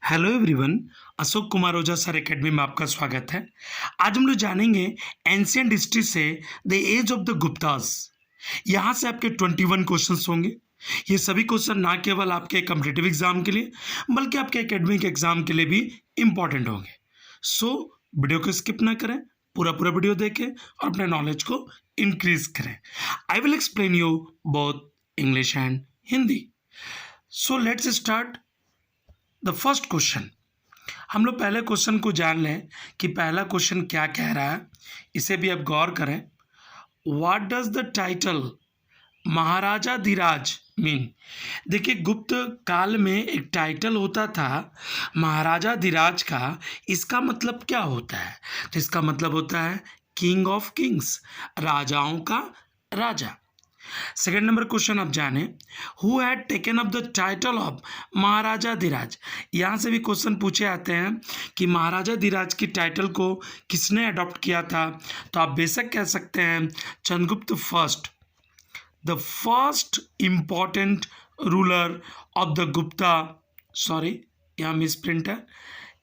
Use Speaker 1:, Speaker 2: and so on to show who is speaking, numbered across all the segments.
Speaker 1: Hello everyone. Ashok Kumar Ojha sir academy में आपका स्वागत है। आज हम लोग जानेंगे एंशियंट हिस्ट्री से the age of the Guptas. यहाँ से आपके 21 क्वेश्चंस होंगे। ये सभी क्वेश्चन ना केवल आपके कॉम्पिटिटिव एग्जाम के लिए बल्कि आपके एकेडमिक एग्जाम के लिए भी इम्पॉर्टेंट होंगे। सो वीडियो को स्किप ना करें, पूरा पूरा वीडियो देखें और अपने नॉलेज को इंक्रीज करें। I will explain you both English and Hindi. So let's start the first question. हम लोग पहले क्वेश्चन को जान लें कि पहला क्वेश्चन क्या कह रहा है। इसे भी आप गौर करें। What does the title Maharaja Dhiraj mean. देखिए, गुप्त काल में एक टाइटल होता था महाराजा धीराज का। इसका मतलब क्या होता है? तो इसका मतलब होता है किंग ऑफ किंग्स, राजाओं का राजा। सेकेंड नंबर क्वेश्चन आप जाने, who had taken up the title of Maharaja Dhiraj. यहाँ से भी क्वेश्चन पूछे आते हैं कि महाराजा धीराज की टाइटल को किसने अडॉप्ट किया था। तो आप बेशक कह सकते हैं Chandragupta first, the first important ruler of the Gupta, sorry यहाँ मिस प्रिंट है,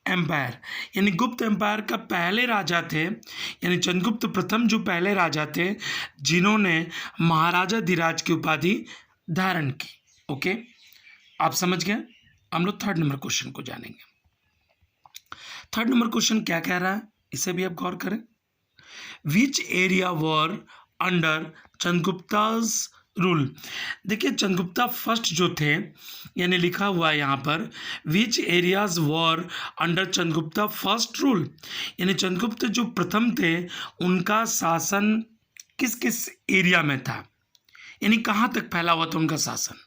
Speaker 1: एम्पायर। यानी गुप्त एम्पायर का पहले राजा थे, यानी चंद्रगुप्त प्रथम जो पहले राजा थे जिन्होंने महाराजा धीराज की उपाधि धारण की। ओके, आप समझ गए। हम लोग थर्ड नंबर क्वेश्चन को जानेंगे। थर्ड नंबर क्वेश्चन क्या कह रहा है, इसे भी आप गौर करें। Which area were under Chandragupta's rule. देखिए, चंद्रगुप्ता फर्स्ट जो थे, यानी लिखा हुआ है यहाँ पर विच areas were under Chandragupta first rule, यानी चंद्रगुप्त जो प्रथम थे उनका शासन किस किस एरिया में था, यानी कहाँ तक फैला हुआ था उनका शासन।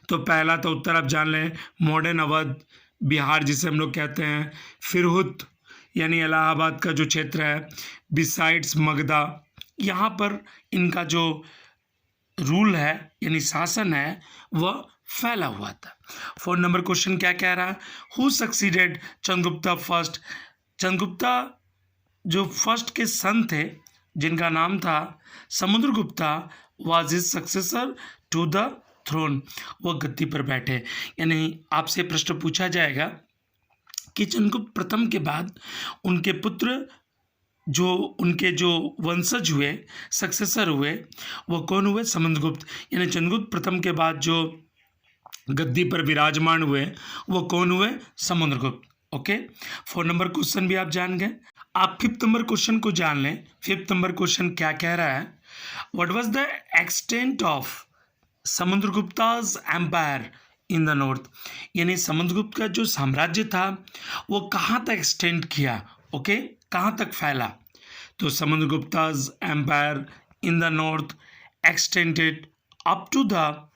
Speaker 1: तो पहला तो उत्तर आप जान लें, मॉडर्न अवध बिहार जिसे हम लोग कहते हैं, फिरहुत यानी इलाहाबाद का जो क्षेत्र है, बिसाइड्स मगधा, यहाँ पर इनका जो रूल है यानी शासन है वह फैला हुआ था। फोर्थ नंबर क्वेश्चन क्या कह रहा है, who succeeded Chandragupta first. Chandragupta जो फर्स्ट के सन थे जिनका नाम था Samudragupta was his successor to the throne, वह गद्दी पर बैठे। यानी आपसे प्रश्न पूछा जाएगा कि चंद्रगुप्त प्रथम के बाद उनके पुत्र जो उनके जो वंशज हुए, सक्सेसर हुए, वो कौन हुए? समुद्रगुप्त। यानी चंद्रगुप्त प्रथम के बाद जो गद्दी पर विराजमान हुए वो कौन हुए? समुद्रगुप्त। ओके, 4 नंबर क्वेश्चन भी आप जान गए। आप 5th नंबर क्वेश्चन को जान लें। 5th नंबर क्वेश्चन क्या कह रहा है, what was the extent of Samudragupta's empire in the north. यानी समुद्रगुप्त का जो साम्राज्य था वो कहाँ तक एक्सटेंड किया, ओके, कहाँ तक फैला। तो Samudragupta's empire in the north extended up to the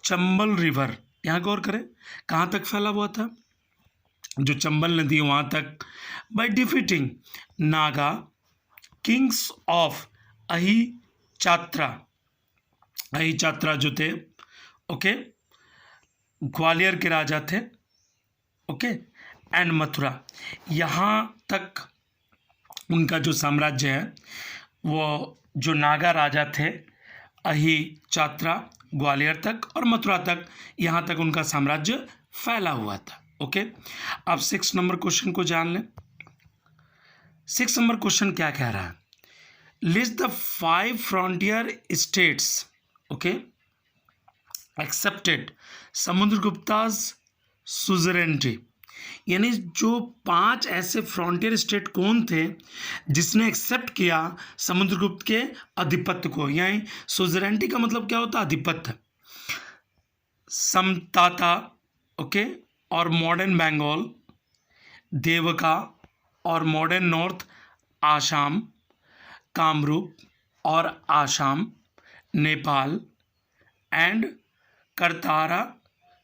Speaker 1: Chambal river. यहाँ गौर करें, कहाँ तक फैला हुआ था? जो चंबल नदी वहाँ तक, by defeating Naga Kings of अही चात्रा। अही चात्रा जो थे, ओके, ग्वालियर के राजा थे, ओके, एंड मथुरा। यहाँ तक उनका जो साम्राज्य है वो जो नागा राजा थे, अही चात्रा, ग्वालियर तक और मथुरा तक, यहाँ तक उनका साम्राज्य फैला हुआ था। ओके, अब 6 नंबर क्वेश्चन को जान लें। 6 नंबर क्वेश्चन क्या कह रहा है, list the 5 frontier states, okay, accepted Samudragupta's suzerainty. यानी जो 5 ऐसे फ्रंटियर स्टेट कौन थे जिसने एक्सेप्ट किया समुद्रगुप्त के आधिपत्य को। यानी सुजरेनिटी का मतलब क्या होता है? आधिपत्य। समताता, ओके, और मॉडर्न बंगाल, देवका और मॉडर्न नॉर्थ आसाम, कामरूप और आसाम, नेपाल एंड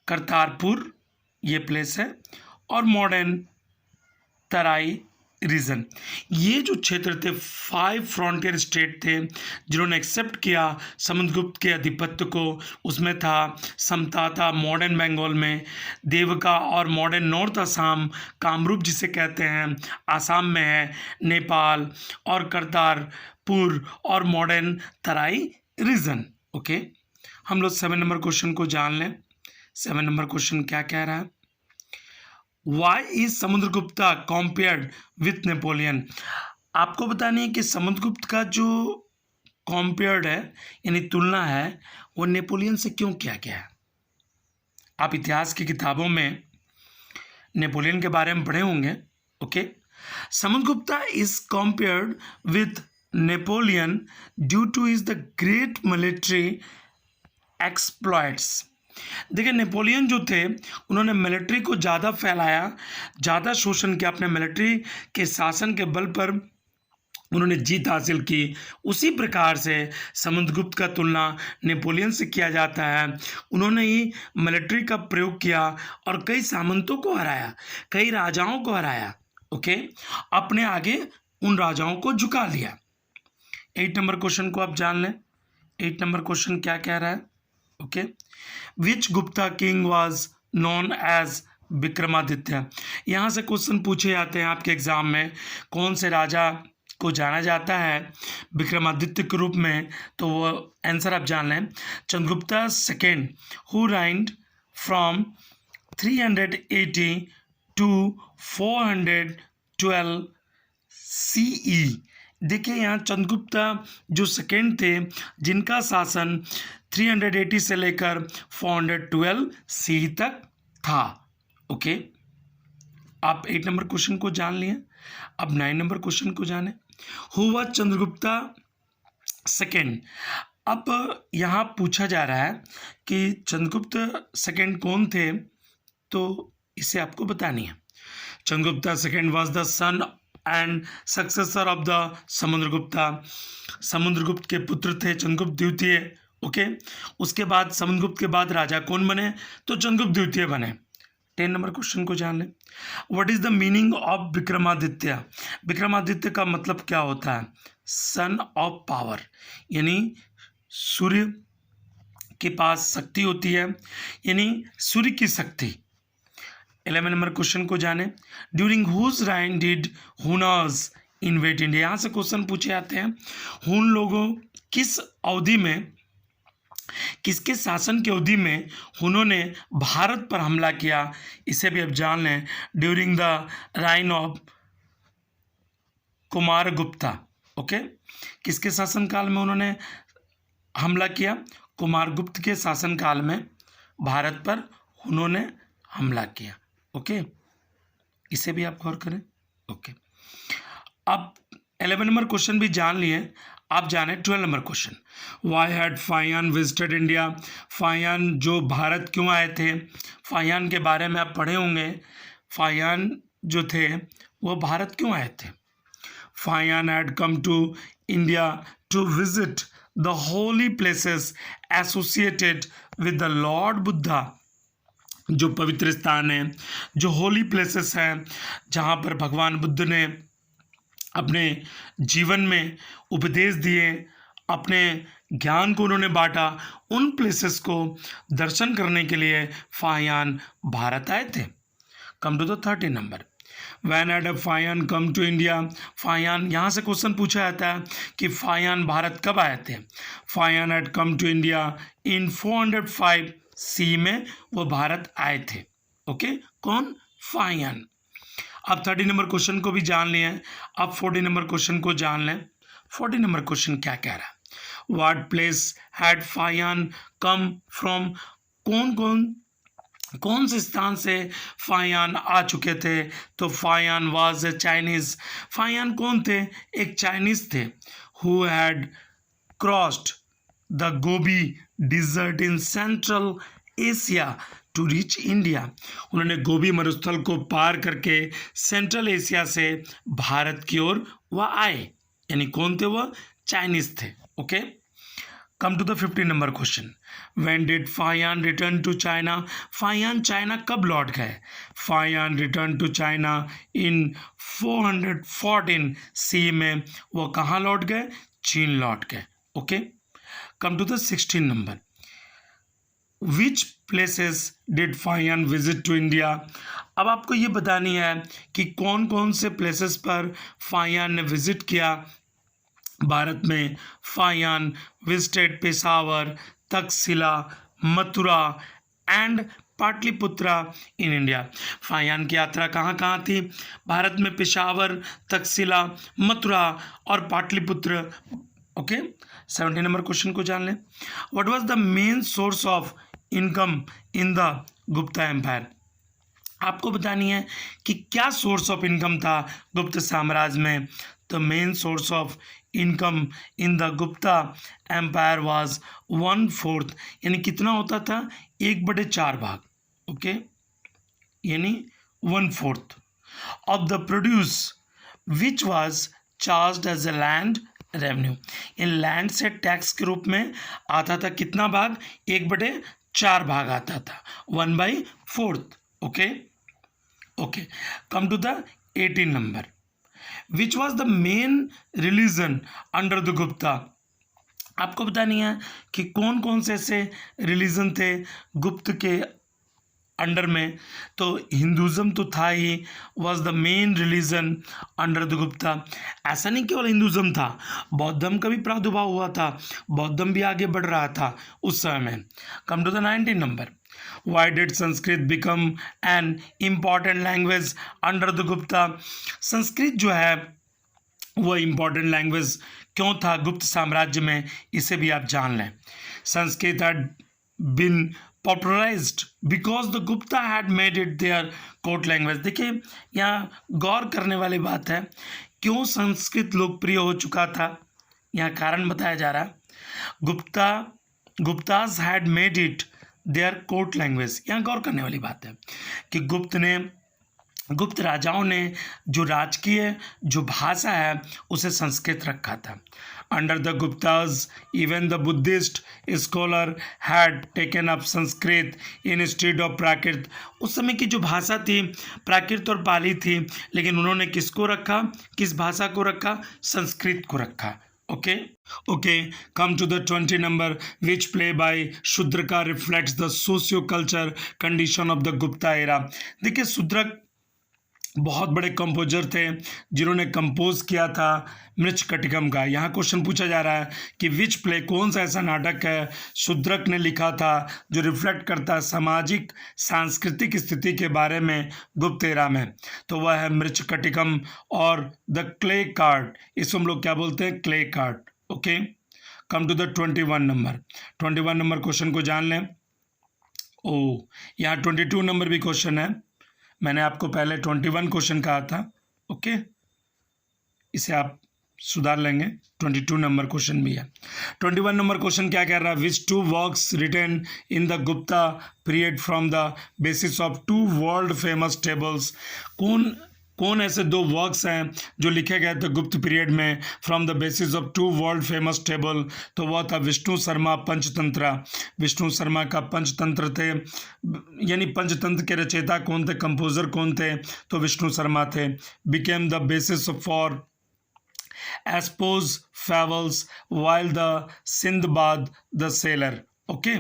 Speaker 1: करतारपुर ये प्लेस है, और मॉडर्न तराई रीजन। ये जो क्षेत्र थे 5 फ्रंटियर स्टेट थे जिन्होंने एक्सेप्ट किया समुद्रगुप्त के आधिपत्य को। उसमें था समताता मॉडर्न बंगाल में, देवका और मॉडर्न नॉर्थ आसाम, कामरूप जिसे कहते हैं आसाम में है, नेपाल और करतारपुर और मॉडर्न तराई रीजन। ओके, हम लोग 7 नंबर क्वेश्चन को जान लें। 7 नंबर क्वेश्चन क्या कह रहा है, why is Samudragupta compared with Napoleon? आपको बतानी है कि समुद्रगुप्त का जो कंपेयर्ड है यानी तुलना है वो नेपोलियन से क्यों किया गया है। आप इतिहास की किताबों में नेपोलियन के बारे में पढ़े होंगे। Okay, Samudragupta is compared with Napoleon due two is the great military exploits. देखिए, नेपोलियन जो थे उन्होंने मिलिट्री को ज़्यादा फैलाया, ज़्यादा शोषण किया, अपने मिलिट्री के शासन के बल पर उन्होंने जीत हासिल की। उसी प्रकार से समुद्रगुप्त का तुलना नेपोलियन से किया जाता है। उन्होंने ही मिलिट्री का प्रयोग किया और कई सामंतों को हराया, कई राजाओं को हराया। ओके, अपने आगे उन राजाओं को झुका लिया। 8 नंबर क्वेश्चन को आप जान लें। 8 नंबर क्वेश्चन क्या कह रहा है? Okay, which Gupta king was known as Vikramaditya? यहाँ से क्वेश्चन पूछे जाते हैं आपके एग्जाम में, कौन से राजा को जाना जाता है विक्रमादित्य के रूप में? तो वो आंसर आप जान लें, Chandragupta second, who reigned from 380 to 412 CE। देखिए, यहाँ चंद्रगुप्ता जो सेकेंड थे, जिनका शासन 380 से लेकर 412 CE तक था। ओके, आप 8 नंबर क्वेश्चन को जान लिए। अब 9 नंबर क्वेश्चन को जाने, हु वाज चंद्रगुप्ता सेकेंड? अब यहाँ पूछा जा रहा है कि चंद्रगुप्त सेकेंड कौन थे, तो इसे आपको बतानी है। Chandragupta second was the son and successor of the Samudragupta. Samudragupta के पुत्र थे चंद्रगुप्त द्वितीय। ओके, उसके बाद समुद्रगुप्त के बाद राजा कौन बने? तो चंद्रगुप्त द्वितीय बने। 10 नंबर क्वेश्चन को जान लें, what is the meaning of Vikramaditya? Vikramaditya का मतलब क्या होता है? सन ऑफ पावर, यानी सूर्य के पास शक्ति होती है, यानी सूर्य की शक्ति। 11 नंबर क्वेश्चन को जाने, during whose reign did Huns invade India? यहाँ से क्वेश्चन पूछे जाते हैं, हुन लोगों किस अवधि में, किसके शासन की अवधि में उन्होंने भारत पर हमला किया? इसे भी आप जान लें, during the reign of Kumaragupta. Okay, किसके शासनकाल में उन्होंने हमला किया? कुमारगुप्त के शासनकाल में भारत पर उन्होंने हमला किया। ओके, इसे भी आप गौर करें। ओके, अब 11 नंबर क्वेश्चन भी जान लिए। आप जाने 12 number question, why had Fahien visited India? Fahien जो भारत क्यों आए थे? फाहियान के बारे में आप पढ़े होंगे। फाहियान जो थे वो भारत क्यों आए थे? Fahien had come to India to visit the holy places associated with the lord Buddha. जो पवित्र स्थान है, जो होली प्लेसेस हैं, जहाँ पर भगवान बुद्ध ने अपने जीवन में उपदेश दिए, अपने ज्ञान को उन्होंने बांटा, उन प्लेसेस को दर्शन करने के लिए फाहियान भारत आए थे। Come to the 13 number, when had Fahien come to India? Fahien, यहाँ से क्वेश्चन पूछा जाता है कि फाहियान भारत कब आए थे? Fahien had come to India in 405 CE में वो भारत आए थे। ओके, कौन? फाहियान। अब 30 नंबर क्वेश्चन को भी जान लिए हैं। अब 40 नंबर क्वेश्चन को जान लें। 40 नंबर क्वेश्चन क्या कह रहा है? What place had Fahien come from? कौन से स्थान से फाहियान आ चुके थे? तो Fahien was a Chinese. Fahien कौन थे? एक चाइनीज थे। Who had crossed the Gobi desert in central Asia to reach India. उन्होंने गोबी मरुस्थल को पार करके सेंट्रल एशिया से भारत की ओर वह आए, यानी कौन थे? वह चाइनीज थे। Okay, come to the 15 number question, when did Fahien return to China? Fahien China कब लौट गए? Fahien return to China in 414 CE में वो कहाँ लौट गए? चीन लौट गए। Okay, come to the 16 number, which places did Fahien visit to India? अब आपको ये बतानी है कि कौन कौन से प्लेसेस पर फाहियान ने विजिट किया भारत में। Fahien visited Peshawar, Takshashila, Mathura and Pataliputra in India. Fahien की यात्रा कहाँ कहाँ थी? भारत में पेशावर, तक्षशिला, मथुरा और पाटलिपुत्र। ओके, 70 नंबर क्वेश्चन को जान लें। What was the main source of income in the Gupta empire? आपको बतानी है कि क्या सोर्स ऑफ इनकम था गुप्त साम्राज्य में। The main source of income in the Gupta empire was 1/4, यानी कितना होता था? 1/4 भाग। ओके, यानी 1/4 of the produce which was charged as a land revenue. In land से टैक्स के रूप में आता था कितना भाग? 1/4 भाग आता था, 1/4। Okay okay, come to the 18 number. Which was the main religion under the Gupta? आपको बतानी है कि कौन कौन से ऐसे रिलीजन थे गुप्त के अंडर में। तो हिंदुज़म तो था ही, was the main religion under the Gupta. ऐसा नहीं केवल हिंदुज़म था, बौद्धम का भी प्रादुर्भाव हुआ था, बौद्धम भी आगे बढ़ रहा था उस समय में। Come to the 19 number. Why did Sanskrit become an important language under the Gupta? Sanskrit जो है वह इम्पॉर्टेंट लैंग्वेज क्यों था गुप्त साम्राज्य में, इसे भी आप जान लें। Sanskrit had been popularized because the Gupta had made it their court language। देखिए, यहाँ गौर करने वाली बात है, क्यों संस्कृत लोकप्रिय हो चुका था, यहाँ कारण बताया जा रहा है। Guptas had made it their court language. यहाँ गौर करने वाली बात है कि गुप्त राजाओं ने जो राजकीय जो भाषा है उसे संस्कृत रखा था। Under the Guptas even the Buddhist scholar had taken up Sanskrit instead of Prakrit. उस समय की जो भाषा थी प्राकृत और पाली थी, लेकिन उन्होंने किसको रखा, किस भाषा को रखा? संस्कृत को रखा। Okay, come to the 20 number. Which play by Shudraka reflects the socio-culture condition of the Gupta era? देखिए, शूद्रक बहुत बड़े कंपोजर थे जिन्होंने कंपोज किया था मृच्छकटिकम का। यहाँ क्वेश्चन पूछा जा रहा है कि विच प्ले, कौन सा ऐसा नाटक है शूद्रक ने लिखा था जो रिफ्लेक्ट करता है सामाजिक सांस्कृतिक स्थिति के बारे में गुप्त एरा में। तो वह है मृच्छकटिकम और द क्ले कार्ड। इसको हम लोग क्या बोलते हैं? Clay card. Okay, come to the 21 number. 21 number question को जान लें। यहाँ 22 नंबर भी क्वेश्चन है। मैंने आपको पहले 21 क्वेश्चन कहा था। ओके, इसे आप सुधार लेंगे। 22 नंबर क्वेश्चन भी है। 21 नंबर क्वेश्चन क्या कह रहा है? Which two works written in the Gupta period from the basis of 2 world famous fables. कौन ऐसे 2 वर्क्स हैं जो लिखे गए थे गुप्त पीरियड में from the basis of 2 world famous table? तो वह था विष्णु शर्मा पंचतंत्र। विष्णु शर्मा का पंचतंत्र थे, यानी पंचतंत्र के रचयिता कौन थे, कंपोजर कौन थे? तो विष्णु शर्मा थे। Became the basis for Aesop's fables while the Sindbad the sailor. Okay,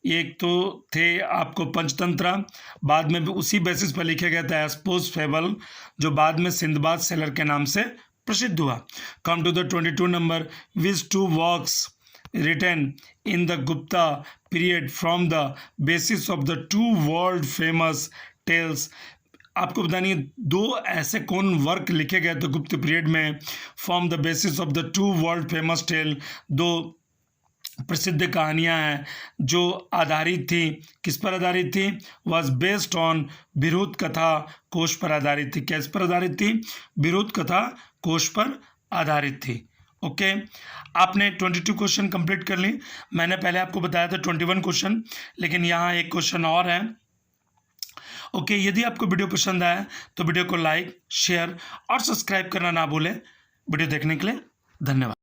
Speaker 1: एक तो थे आपको पंचतंत्र, बाद में भी उसी बेसिस पर लिखे गए थे एस्पोज फेबल, जो बाद में सिंदबाद सेलर के नाम से प्रसिद्ध हुआ। Come to the 22 number. Which two works written in the Gupta period from the basis of the 2 world famous tales. आपको बतानी है 2 ऐसे कौन वर्क लिखे गए थे गुप्त पीरियड में from the basis of the 2 world famous tale. 2 प्रसिद्ध कहानियां हैं जो आधारित थी, किस पर आधारित थी? वॉज बेस्ड ऑन विरुद्ध कथा कोश पर आधारित थी। किस पर आधारित थी? विरुद्ध कथा कोश पर आधारित थी। ओके, आपने 22 क्वेश्चन कंप्लीट कर ली। मैंने पहले आपको बताया था 21 क्वेश्चन, लेकिन यहाँ एक क्वेश्चन और है। ओके, यदि आपको वीडियो पसंद आया तो वीडियो को लाइक, शेयर और सब्सक्राइब करना ना भूलें। वीडियो देखने के लिए धन्यवाद।